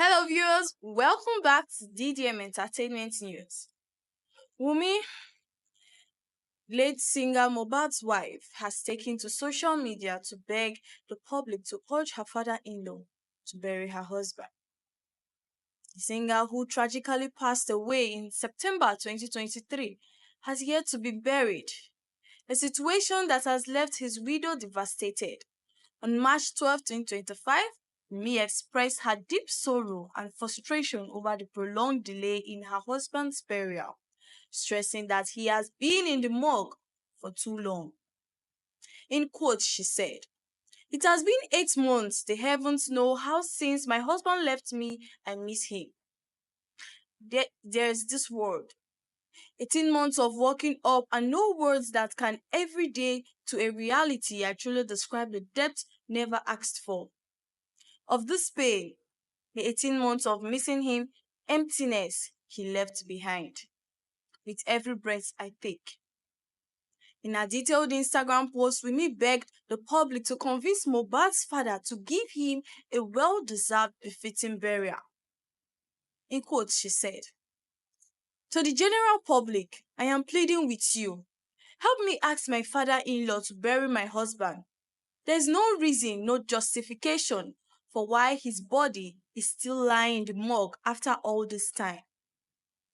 Hello viewers, welcome back to DDM Entertainment News. Wumi, late singer mohbad's wife, has taken to social media to beg the public to urge her father-in-law to bury her husband. The singer, who tragically passed away in September 2023, has yet to be buried, a situation that has left his widow devastated. On March 12, 2025, Wunmi expressed her deep sorrow and frustration over the prolonged delay in her husband's burial, stressing that he has been in the morgue for too long. In quotes, she said, "It has been 8 months. The heavens know how since my husband left me, I miss him. There's this word. 18 months of waking up and no words that can every day to a reality I truly describe the depth never asked for. Of this pain, the 18 months of missing him, emptiness he left behind. With every breath I take." In a detailed Instagram post, Wunmi begged the public to convince mohbad's father to give him a well-deserved, befitting burial. In quotes, she said, "To the general public, I am pleading with you. Help me ask my father-in-law to bury my husband. There's no reason, no justification for why his body is still lying in the morgue after all this time.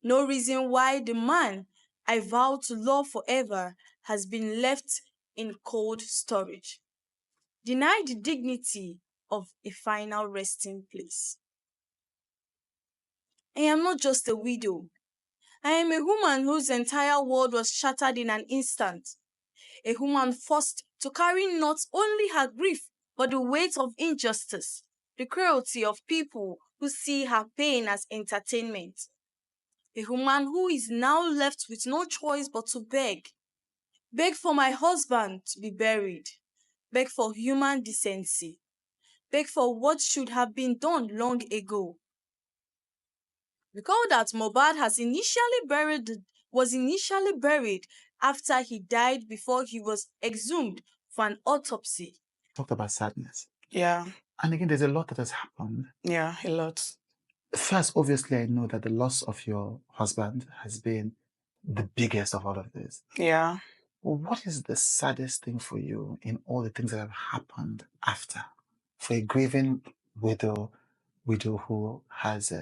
No reason why the man I vow to love forever has been left in cold storage, denied the dignity of a final resting place. I am not just a widow. I am a woman whose entire world was shattered in an instant. A woman forced to carry not only her grief, but the weight of injustice, the cruelty of people who see her pain as entertainment. A woman who is now left with no choice but to beg. Beg for my husband to be buried. Beg for human decency. Beg for what should have been done long ago." Recall that mohbad was initially buried after he died before he was exhumed for an autopsy. Talked about sadness. Yeah. And again, there's a lot that has happened. Yeah, a lot. First, obviously, I know that the loss of your husband has been the biggest of all of this. Yeah. Well, what is the saddest thing for you in all the things that have happened after? For a grieving widow who has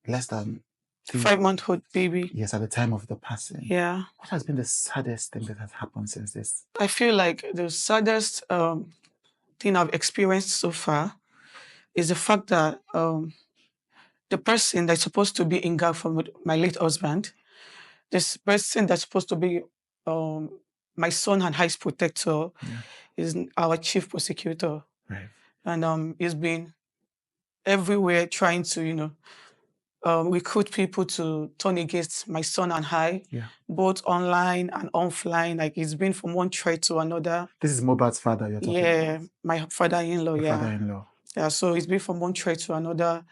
less than 5-month-old baby. Yes, at the time of the passing. Yeah. What has been the saddest thing that has happened since this? I feel like the saddest thing I've experienced so far is the fact that the person that's supposed to be in gag for my late husband, this person that's supposed to be my son and highest protector, is our chief prosecutor. Right. And he's been everywhere trying to, recruit people to turn against my son and I, both online and offline. Like, it's been from one threat to another. This is mohbad's father you're talking about? Yeah, my father-in-law, Father-in-law. Yeah, so it's been from one threat to another.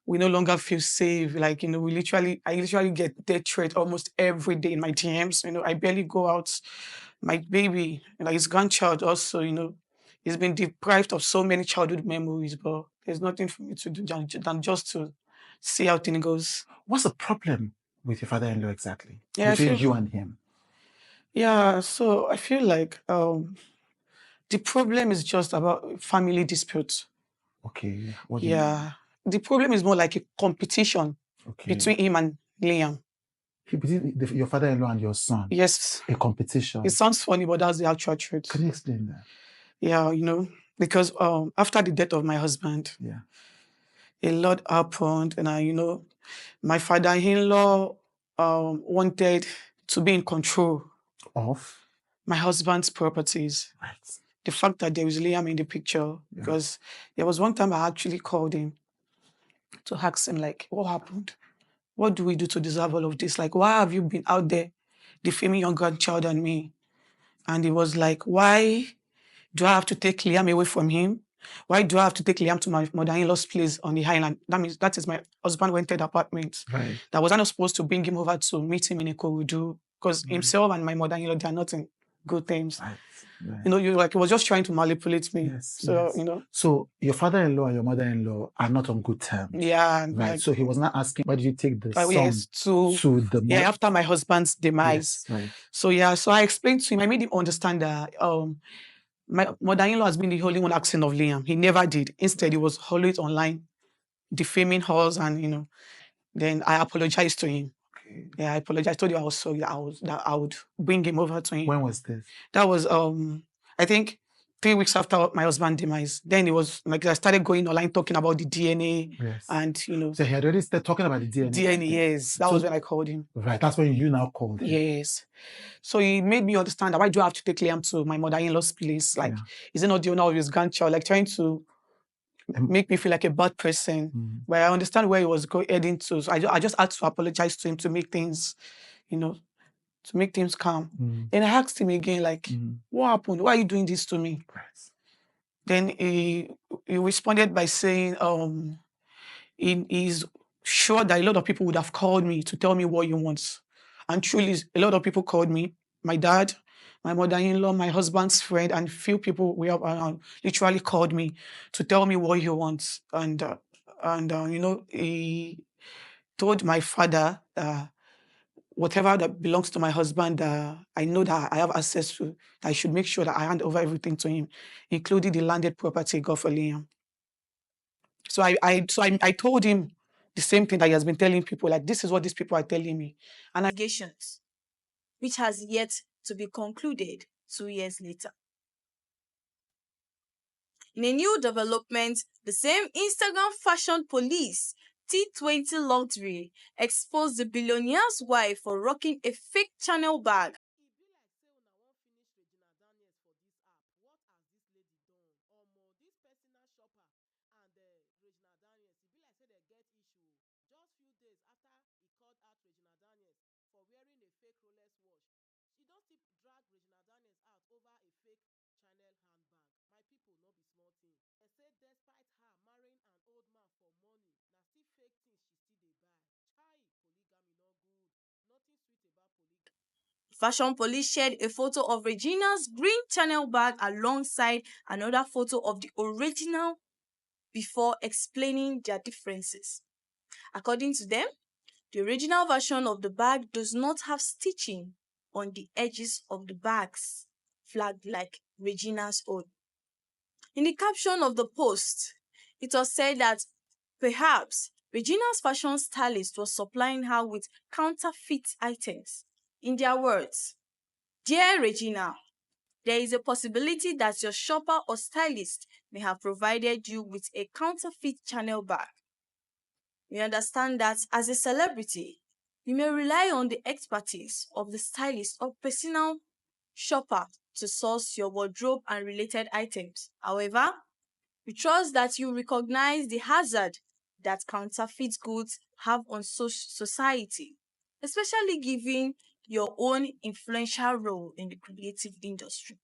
We no longer feel safe. Like, I literally get death threat almost every day in my DMs. I barely go out. My baby, his grandchild also, he's been deprived of so many childhood memories, but there's nothing for me to do than just to see how things goes. What's the problem with your father-in-law exactly? Yeah, between you and him? Yeah, so I feel like the problem is just about family disputes. Okay. What do you mean? The problem is more like a competition between him and Liam. Between your father-in-law and your son? Yes. A competition? It sounds funny, but that's the actual truth. Can you explain that? Yeah, because after the death of my husband, a lot happened, and my father-in-law wanted to be in control of my husband's properties. Right. The fact that there is Liam in the picture, because there was one time I actually called him to ask him, like, what happened? What do we do to deserve all of this? Like, why have you been out there defaming your grandchild and me? And he was like, why do I have to take Liam away from him? Why do I have to take Liam to my mother-in-law's place on the island? That is my husband rented apartment. Right. That was not supposed to bring him over to meet him in Ikorodu, because himself and my mother-in-law, they are not in good terms. Right. Right. You know, you like, he was just trying to manipulate me. Yes. So, Yes. you know, So your father-in-law and your mother-in-law are not on good terms. yeah, Right. like, So he was not asking, why did you take the son yes, to the yeah, mother? after my husband's demise. Yes. Right. So yeah, so I explained to him, I made him understand that my mother-in-law has been the only one asking of Liam. He never did. Instead, he was always online defaming us, and you know, then I apologized to him. Okay. Yeah, I apologized. I told you I was sorry that I would bring him over to him. When was this? That was I think 3 weeks after my husband's demise. Then it was like I started going online talking about the DNA. Yes. And you know, So he had already started talking about the DNA. DNA, yes. That So- was when I called him. Right. That's when you now called him. Yes. So he made me understand that why do I have to take Liam to my mother-in-law's place? Like, Yeah. is it not the owner of his grandchild? Like trying to make me feel like a bad person. But I understand where he was heading to. So I just had to apologize to him to make things, you know, to make things calm. Then I asked him again, like, what happened? Why are you doing this to me? Right. Then he responded by saying, he's sure that a lot of people would have called me to tell me what he wants. And truly, a lot of people called me. My dad, my mother-in-law, my husband's friend, and few people we have around literally called me to tell me what he wants. And you know, he told my father whatever that belongs to my husband, I know that I have access to, that I should make sure that I hand over everything to him, including the landed property God for Liam. So I told him the same thing that he has been telling people, like, this is what these people are telling me. And Investigations, which has yet to be concluded 2 years later. In a new development, the same Instagram fashion police, T20 Luxury, exposed the billionaire's wife for rocking a fake Chanel bag. Fashion Police shared a photo of Regina's green Chanel bag alongside another photo of the original before explaining their differences. According to them, the original version of the bag does not have stitching on the edges of the bags, flagged like Regina's own. In the caption of the post, it was said that perhaps Regina's fashion stylist was supplying her with counterfeit items. In their words, "Dear Regina, there is a possibility that your shopper or stylist may have provided you with a counterfeit Chanel bag. We understand that as a celebrity, you may rely on the expertise of the stylist or personal shopper to source your wardrobe and related items. However, we trust that you recognize the hazard that counterfeit goods have on society, especially given your own influential role in the creative industry."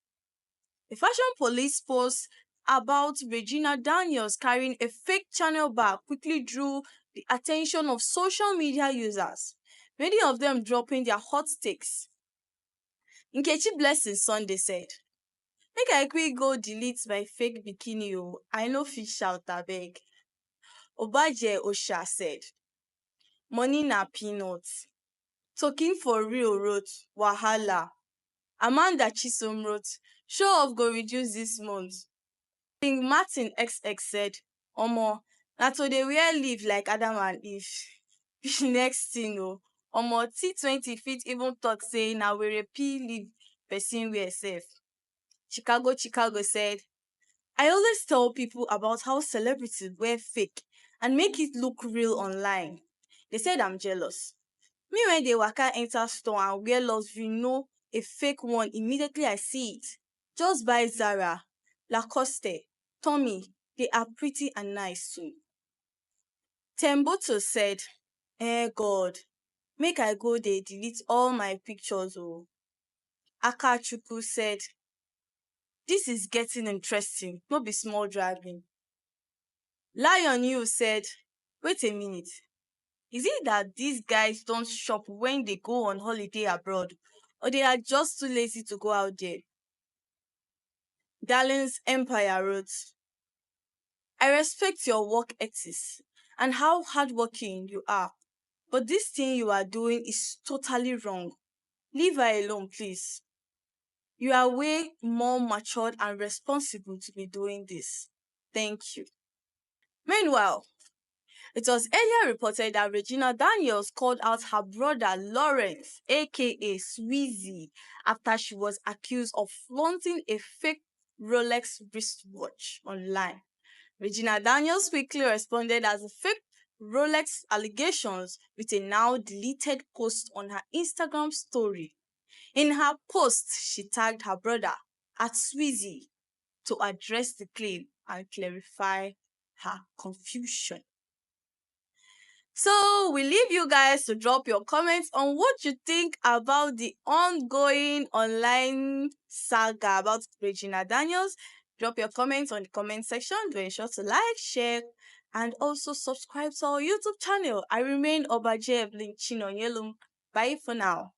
The fashion police post about Regina Daniels carrying a fake Chanel bag quickly drew the attention of social media users, many of them dropping their hot takes. Nkechi Blessing Sunday said, "Make I quick go delete my fake bikini o, I no fit shout abeg." Obaje Osha said, "Money na peanuts." Talking for real wrote, "Wahala." Amanda Chisom wrote, "Show off go reduce this month." King Martin XX said, "Omo, na to dey wear leave like Adam and Eve." Next thing o, omo T20 fit even talk say na were pee leave person wear sef. Chicago said, "I always tell people about how celebrities wear fake and make it look real online. They said I'm jealous. Me when they waka enter store and wear luxury know a fake one immediately I see it. Just buy Zara, Lacoste, Tommy, they are pretty and nice too." Temboto said, God, make I go dey delete all my pictures o." Akachukwu said, "This is getting interesting, no be small dragging." Lion U said, "Wait a minute. Is it that these guys don't shop when they go on holiday abroad, or they are just too lazy to go out there?" Darling's Empire wrote, I respect your work ethics and how hardworking you are, but this thing you are doing is totally wrong. Leave her alone, please. You are way more matured and responsible to be doing this. Thank you. Meanwhile, it was earlier reported that Regina Daniels called out her brother Lawrence, aka Sweezy, after she was accused of flaunting a fake Rolex wristwatch online. Regina Daniels quickly responded as a fake Rolex allegations with a now deleted post on her Instagram story. In her post, she tagged her brother at Sweezy to address the claim and clarify her confusion. So we leave you guys to drop your comments on what you think about the ongoing online saga about Regina Daniels. Drop your comments on the comment section. Do ensure to like, share, and also subscribe to our YouTube channel. I remain Obaje Evelyn Chinonyelum. Bye for now.